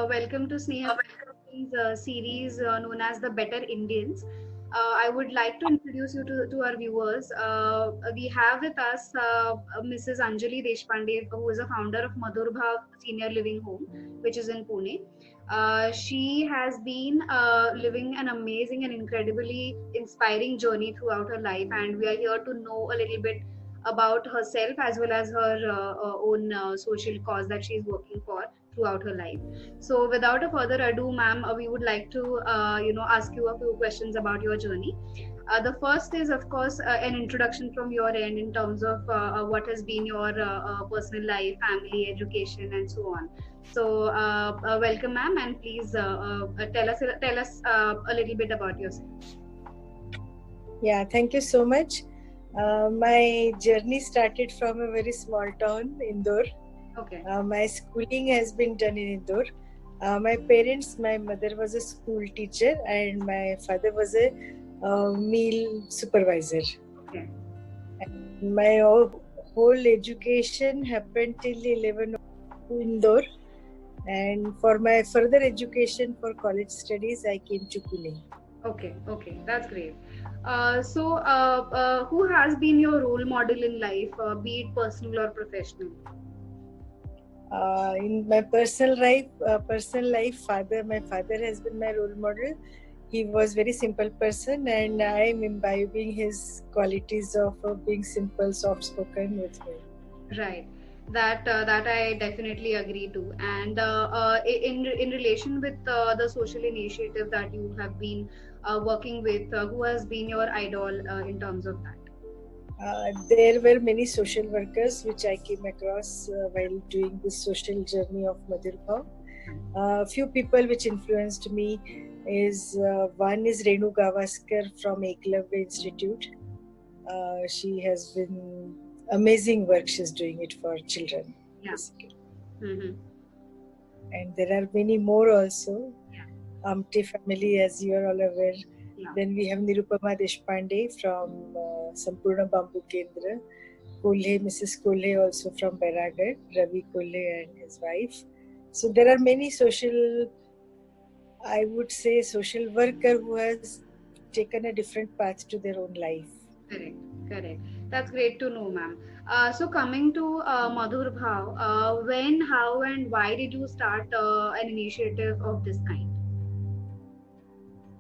Welcome to Sneha series known as the Better Indians. I would like to introduce you to our viewers. We have with us Mrs. Anjali Deshpande, who is a founder of Madhur Bhav Senior Living Home, which is in Pune. She has been living an amazing and incredibly inspiring journey throughout her life, and we are here to know a little bit about herself as well as her own social cause that she is working for throughout her life. So, without a further ado, ma'am, we would like to, ask you a few questions about your journey. The first is, of course, an introduction from your end in terms of what has been your personal life, family, education, and so on. So, welcome, ma'am, and please tell us a little bit about yourself. Yeah, thank you so much. My journey started from a very small town, Indore. Okay. My schooling has been done in Indore. My mother was a school teacher and my father was a meal supervisor. Okay. My whole education happened till 11 in Indore. And for my further education for college studies, I came to Pune. Okay, okay, that's great. Who has been your role model in life, be it personal or professional? In my personal life, my father has been my role model. He was very simple person, and I am imbibing his qualities of being simple, soft-spoken with me. Right. That I definitely agree to. And in relation with the social initiative that you have been working with, who has been your idol in terms of that? There were many social workers which I came across while doing this social journey of Madhur Bhav. Few people which influenced me is one is Renu Gavaskar from Eklavya Institute. She has been amazing work she's doing it for children, Yeah. basically. Mm-hmm. And there are many more also. Yeah. Amte family, as you are all aware. Yeah. Then we have Nirupama Deshpande from Sampurna Bamboo Kendra. Kolhe, Mrs. Kolhe also from Baragarh, Ravi Kolhe and his wife. So there are many I would say social worker who has taken a different path to their own life. Correct, correct. That's great to know, ma'am. So coming to Madhur Bhav, when, how, and why did you start an initiative of this kind?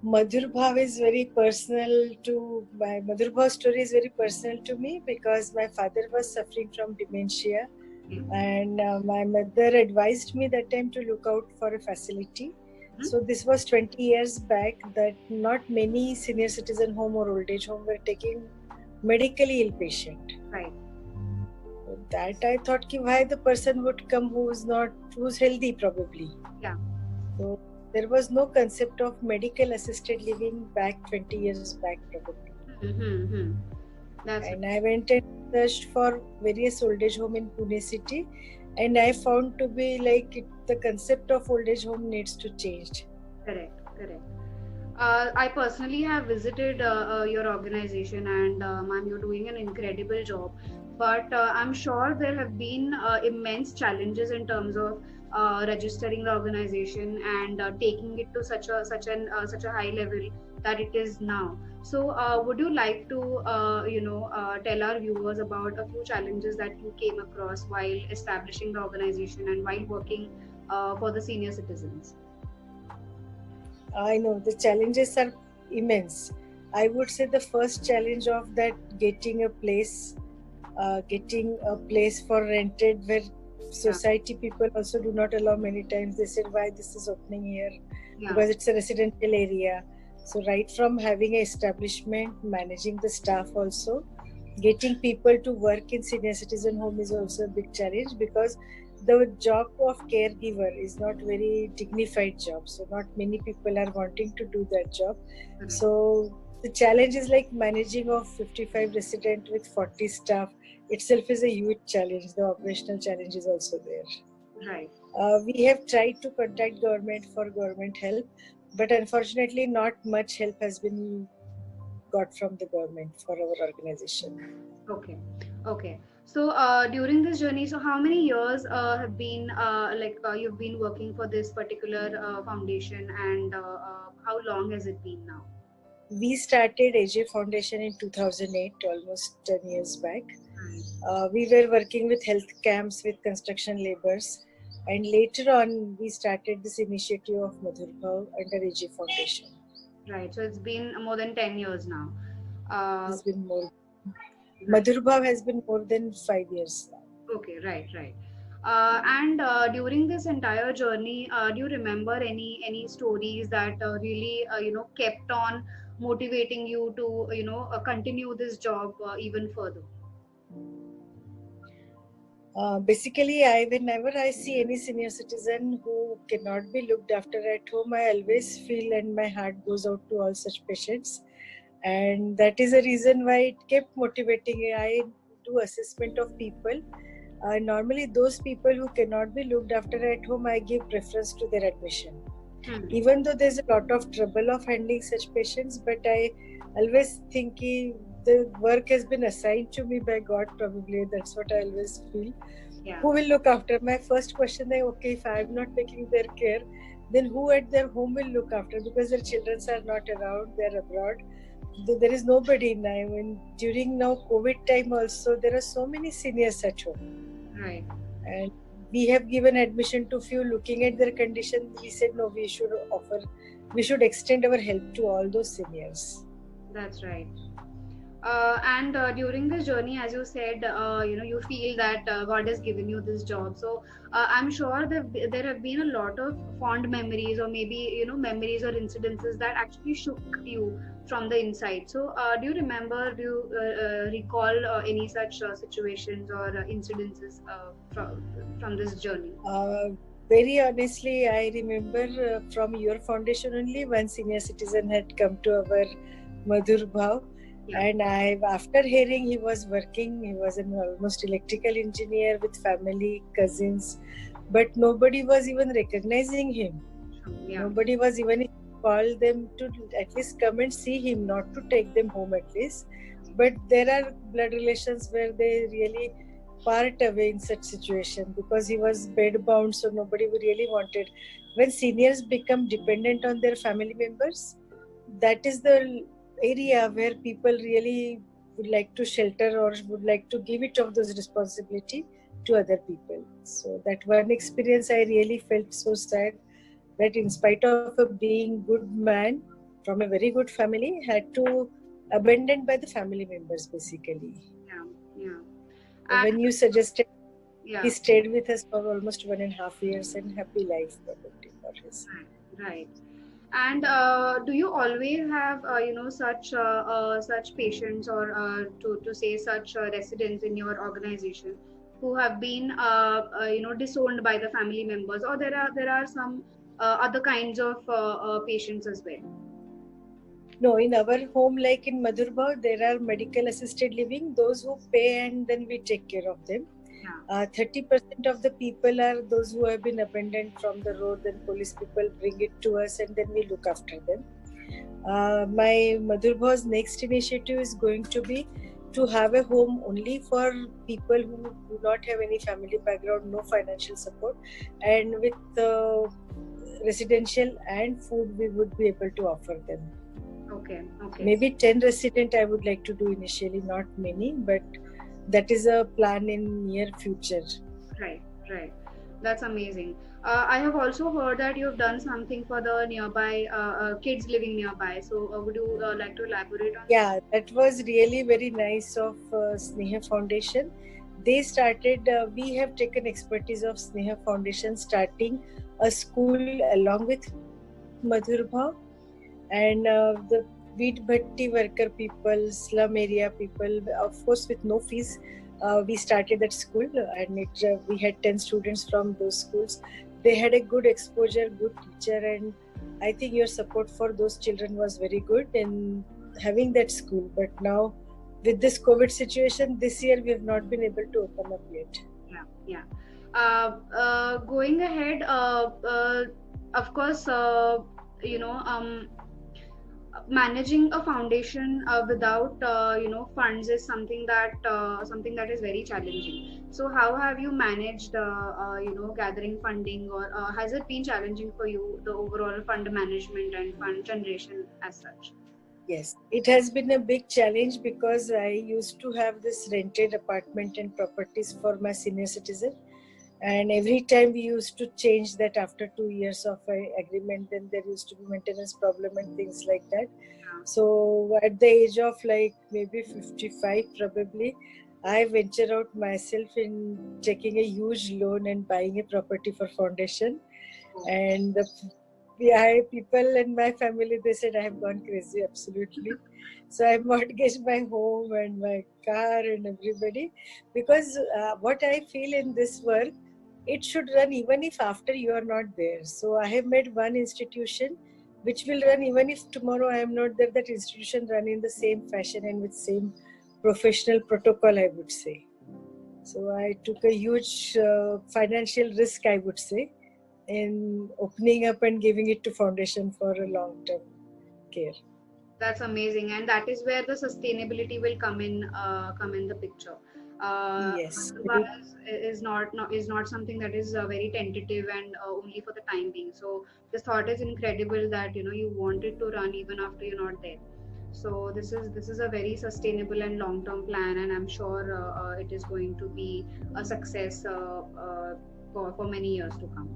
Madhur Bhav is very personal to my Madhur Bhav story is very personal to me because my father was suffering from dementia, Okay. and my mother advised me that time to look out for a facility. Mhm. So this was 20 years back that not many senior citizen home or old age home were taking medically ill patient. Right. So that I thought ki why the person would come who's healthy probably. Yeah. So there was no concept of medical assisted living back 20 years back probably. Mm-hmm. That's And I went and searched for various old age home in Pune city, and I found to be like the concept of old age home needs to change. correct, correct. I personally have visited your organization, and ma'am, you're doing an incredible job. But I'm sure there have been immense challenges in terms of registering the organization and taking it to such a high level that it is now. So, would you like to tell our viewers about a few challenges that you came across while establishing the organization and while working for the senior citizens? I know the challenges are immense. I would say the first challenge of that getting a place for rented where society people also do not allow many times. They said why this is opening here because it's a residential area. So right from having an establishment, managing the staff also, getting people to work in senior citizen home is also a big challenge because the job of caregiver is not very dignified job, so not many people are wanting to do that job. So the challenge is like managing of 55 resident with 40 staff itself is a huge challenge. The operational challenge is also there. Right. We have tried to contact government for government help, but unfortunately not much help has been got from the government for our organization. Okay. Okay. So during this journey, so how many years have been you've been working for this particular foundation, and how long has it been now? We started AJ Foundation in 2008, almost 10 years back. Right. We were working with health camps with construction laborers, and later on we started this initiative of Madhur Bhav under AJ Foundation. Right. So it's been more than 10 years now. Uh, It's been more. right. Madhur Bhav has been more than 5 years now. Okay. Right. Right. And during this entire journey, do you remember any stories that really kept on motivating you to continue this job even further? Basically, whenever I see any senior citizen who cannot be looked after at home, I always feel and my heart goes out to all such patients, and that is the reason why it kept motivating. I do assessment of people. Normally, those people who cannot be looked after at home, I give preference to their admission. Even though there's a lot of trouble of handling such patients, but I always think the work has been assigned to me by God, probably. That's what I always feel. Yeah. Who will look after? My first question is, okay, if I'm not taking their care, then who at their home will look after? Because their children are not around, they're abroad. There is nobody now. I mean, during now COVID time also, there are so many seniors at home. Right. And we have given admission to few. Looking at their condition, we said no, we should extend our help to all those seniors. That's right. And during this journey, as you said, you feel that God has given you this job. So I'm sure that there have been a lot of fond memories, or maybe memories or incidences that actually shook you from the inside. So do you remember? Do you recall any such situations or incidences from this journey? Very honestly, I remember from your foundation only one senior citizen had come to our Madhur Bhav. Yeah. And after hearing he was working, he was an almost electrical engineer with family, cousins, but nobody was even recognizing him. Yeah. Nobody was even call them to at least come and see him, not to take them home at least. But there are blood relations where they really part away in such situation because he was bed bound, so nobody really wanted. When seniors become dependent on their family members, that is the area where people really would like to shelter or would like to give it of those responsibility to other people. So that one experience I really felt so sad that in spite of a being good man from a very good family, had to abandoned by the family members basically. Yeah. When you suggested, he stayed with us for almost 1.5 years and happy life probably for his. Right. And do you always have such patients, or to say such residents in your organization who have been disowned by the family members, or there are some other kinds of patients as well? No, in our home, like in Madhur Bhav, there are medical assisted living, those who pay and then we take care of them. 30% of the people are those who have been abandoned from the road, then police people bring it to us and then we look after them. My Madhur Bhav's next initiative is going to be to have a home only for people who do not have any family background, no financial support, and with residential and food we would be able to offer them. Okay. Maybe 10 residents I would like to do initially, not many, but that is a plan in near future. Right. That's amazing. I have also heard that you've done something for the nearby kids living nearby. So would you like to elaborate on that? Yeah, that was really very nice of Sneha Foundation. They started, we have taken expertise of Sneha Foundation starting a school along with Madhur Bhav, and the Veet Bhatti worker people, slum area people, of course with no fees. We started that school and we had 10 students from those schools. They had a good exposure, good teacher, and I think your support for those children was very good in having that school. But now with this COVID situation, this year we have not been able to open up yet. Yeah. Going ahead, of course, managing a foundation without funds is something that is very challenging. So how have you managed gathering funding, or has it been challenging for you, the overall fund management and fund generation as such? Yes, it has been a big challenge because I used to have this rented apartment and properties for my senior citizen, and every time we used to change that after 2 years of a agreement, then there used to be maintenance problem and things like that. So at the age of like maybe 55 probably, I venture out myself in taking a huge loan and buying a property for foundation. And people in my family, they said I have gone crazy, absolutely. So I mortgaged my home and my car and everybody, because what I feel in this work, it should run even if after you are not there. So I have made one institution which will run even if tomorrow I am not there. That institution run in the same fashion and with same professional protocol, I would say. So I took a huge financial risk, I would say, in opening up and giving it to foundation for a long-term care. That's amazing, and that is where the sustainability will come in the picture. Yes. Is not something that is very tentative and only for the time being. So this thought is incredible, that you want it to run even after you're not there. So this is a very sustainable and long term plan, and I'm sure it is going to be a success for many years to come.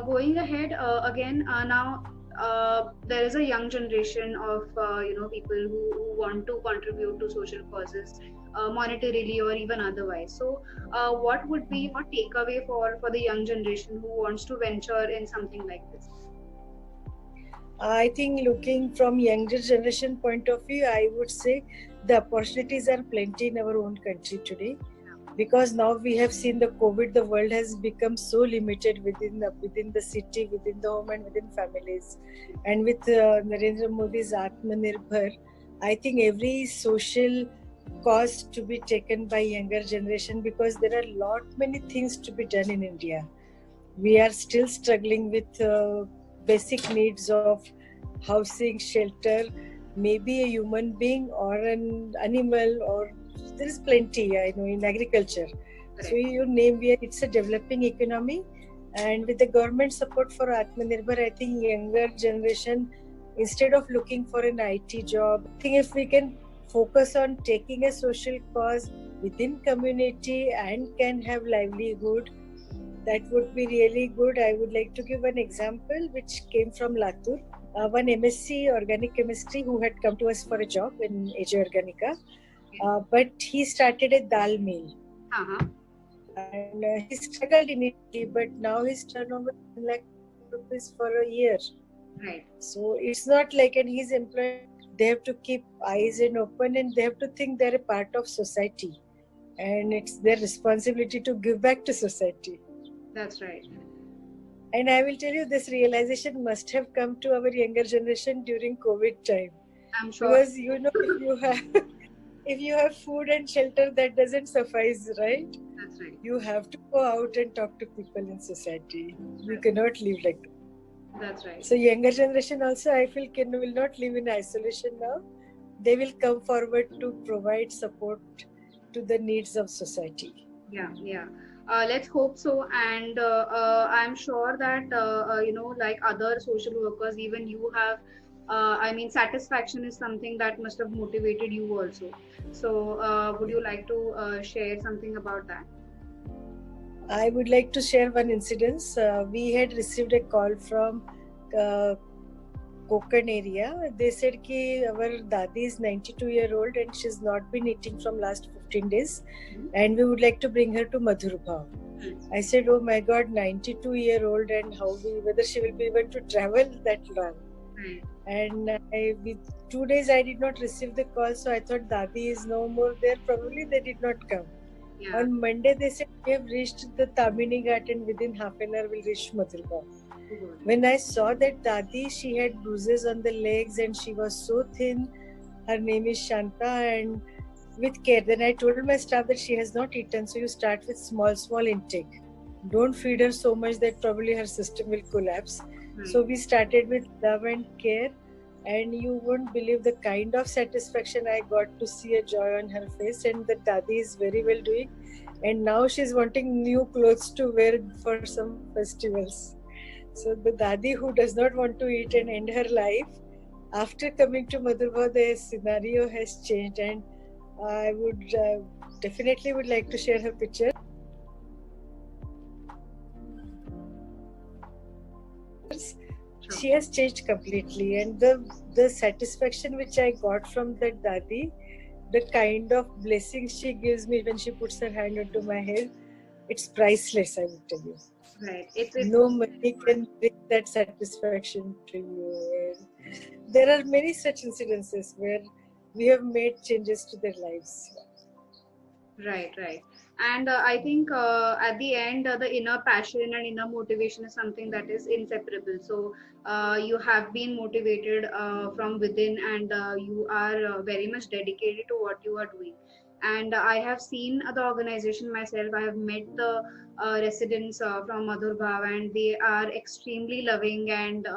Going ahead again, now there is a young generation of people who want to contribute to social causes, monetarily or even otherwise. So what would be your takeaway for the young generation who wants to venture in something like this? I think looking from younger generation point of view, I would say the opportunities are plenty in our own country today, because now we have seen the COVID, the world has become so limited within the city, within the home and within families. And with Narendra Modi's Atmanirbhar, I think every social cause to be taken by younger generation, because there are many things to be done in India. We are still struggling with basic needs of housing, shelter, maybe a human being or an animal, or there is plenty, I know, in agriculture. So you name it, it's a developing economy, and with the government support for Atmanirbhar, I think younger generation, instead of looking for an IT job, I think if we can focus on taking a social cause within community and can have livelihood, that would be really good. I would like to give an example which came from Latur. One MSc organic chemistry who had come to us for a job in AJ Organica, but he started a dal mill. And he struggled initially, but now his turnover is like rupees for a year. Right. So it's not like, and he's employed, they have to keep eyes and open, and they have to think they're a part of society, and it's their responsibility to give back to society. That's right. And I will tell you, this realization must have come to our younger generation during COVID time. I'm sure. Because if you have food and shelter, that doesn't suffice, right? That's right. You have to go out and talk to people in society. You cannot live like that. That's right. So younger generation also, I feel, will not live in isolation now. They will come forward to provide support to the needs of society. Yeah. Let's hope so, and I'm sure that like other social workers, even you have. Satisfaction is something that must have motivated you also. So, would you like to share something about that? I would like to share one incident. We had received a call from Konkan area. They said that our Dadi is 92-year-old and she's not been eating from last 15 days, and we would like to bring her to Madhurabhav. I said, oh my God, 92-year-old, and whether she will be able to travel that long. And with 2 days I did not receive the call, so I thought Dadi is no more there. Probably they did not come. Yeah. On Monday they said we have reached the Tamini Ghat and within half an hour we'll reach Madhurabhav. When I saw that Dadi, she had bruises on the legs and she was so thin. Her name is Shanta, and with care, then I told my staff that she has not eaten, so you start with small intake. Don't feed her so much that probably her system will collapse. So we started with love and care. and you won't believe the kind of satisfaction I got to see a joy on her face. And the Dadi is very well doing, and now she's wanting new clothes to wear for some festivals. So the Dadi who does not want to eat and end her life, after coming to Madhurba, the scenario has changed, and I would definitely would like to share her picture. She has changed completely, and the satisfaction which I got from that Dadi, the kind of blessings she gives me when she puts her hand onto my head, it's priceless, I would tell you. Right. No money can bring that satisfaction to you. And there are many such incidences where we have made changes to their lives. Right, right. And I think at the end, the inner passion and inner motivation is something that is inseparable. So you have been motivated from within, and you are very much dedicated to what you are doing. And I have seen the organization myself. I have met the residents from Madhur Bhav, and they are extremely loving and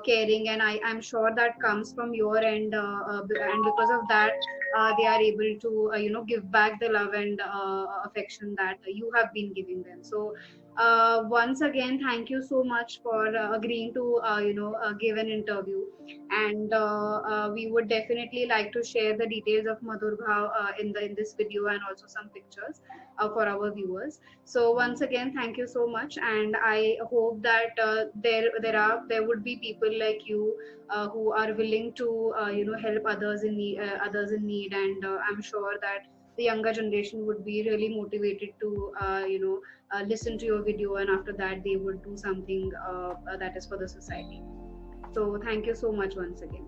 caring. And I'm sure that comes from your end, and because of that they are able to give back the love and affection that you have been giving them. So once again, thank you so much for agreeing to give an interview. And we would definitely like to share the details of Madhur Bhav in this video, and also some pictures for our viewers. So once again, thank you so much, and I hope that there would be people like you who are willing to help others in need. And I'm sure that the younger generation would be really motivated to listen to your video, and after that they would do something that is for the society. So thank you so much once again.